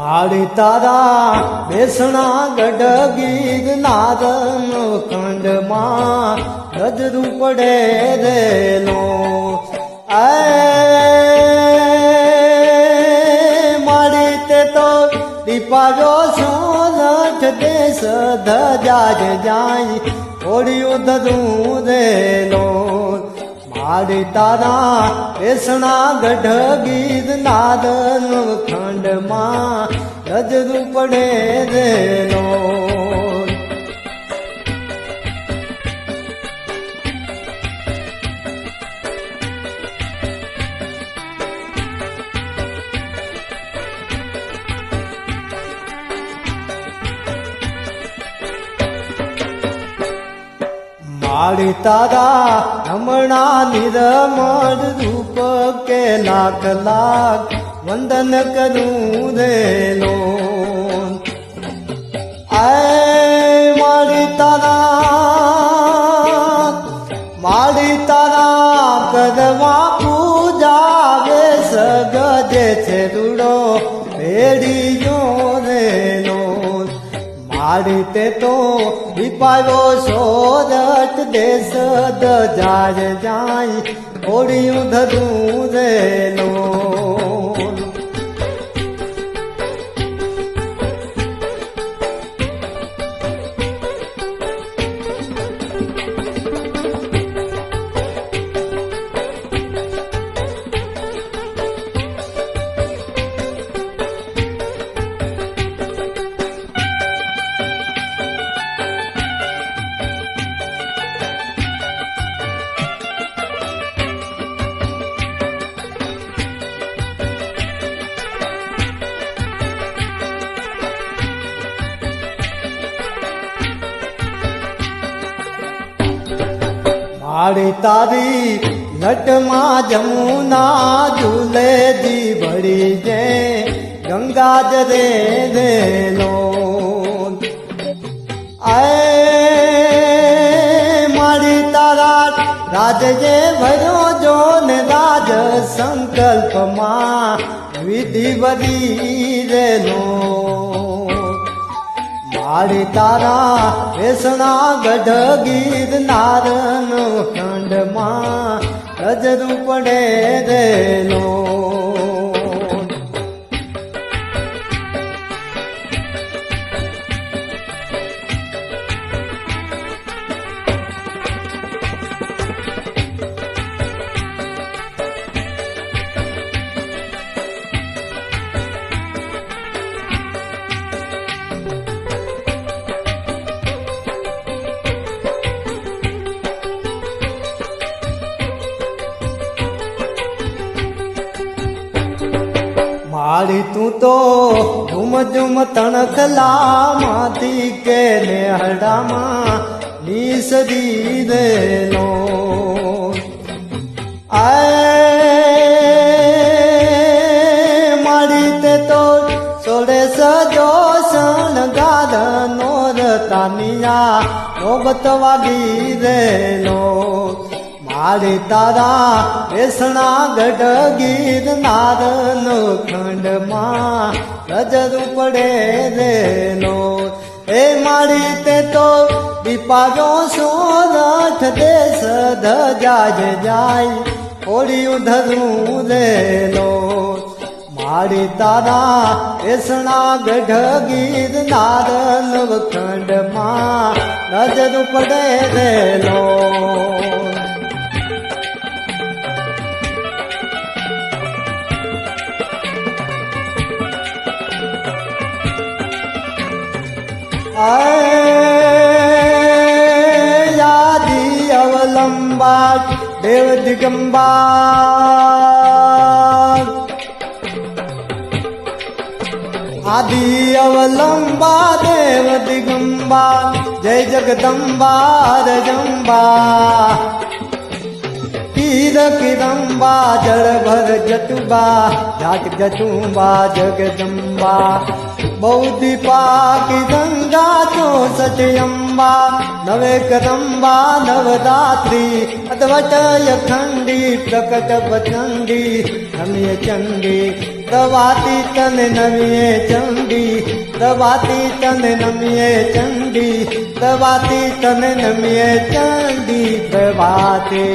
માળી તારા બેસણા ગઢ ગીરનારન ખંડમાં નજરું પડે રેલો માળી તે તો દીપાવ્યો સોલઠ દેશ ધજાજ જાય ઓડિયું ધરું રેલો માળી તારા બેસણા ગઢ ગીરનારન ખંડમાં નજરું પડે રેલો માળી તારા હમણા નિરમળ રૂપ કે લાખ લાખ વંદન કરું રેલો માળી તારા કરવા પૂજા વે સગજે છે રૂડો ભેડીયો રેલો માળી તે તો દીપાયો સોરઠ દેશ દજાજ જાય ઓડિયું ધરું રેલો માળી તારી નટમાં જમુના ઝૂલે જી ભળી જે ગંગા જરે રેલો માળી તારા રાજે ભર્યો જો ને રાજ સંકલ્પમાં વિધિ વધી રેલો માળી તારા બેસણા ગઢ ગીરનારન ખંડમાં નજરું પડે રેલો માળી તું તો ઝુમ ઝુમ તણખલા માંથી કે નેહડામાં નીસરી રેલો માળી તે તો સોડે સજો શણગાર નોરતાનિયા નોબત વાગી રેલો માળી તારા બેસણા ગઢ ગીરનારન ખંડમાં નજરું પડે રેલો માળી તે તો દીપાવ્યો સોરઠ દેશ ધજાજ જાય ઓડિયું ધરું રેલો માળી તારા બેસણા ગઢ ગીરનારન ખંડમાં નજરું પડે રેલો યાદી અવલંબા દેવ દિગંબા આદિ અવલંબા દેવ દિગંબા જય જગદંબા રજંબા તીર કિરંબા જળ ભર જતુબા જાત જતુબા જગદંબા બૌદ્ધિ પાકી ગંગા 64 અંબા નવે કદંબા નવદાત્રી અદ્વટય ખંડી પ્રકટ પચંડી નમ્ય ચંડી પ્રવાતી તને નમ્ય ચંડી પ્રવાતી તને નમ્ય ચંડી પ્રવાતી તને નમ્ય ચંડી પ્રભાતે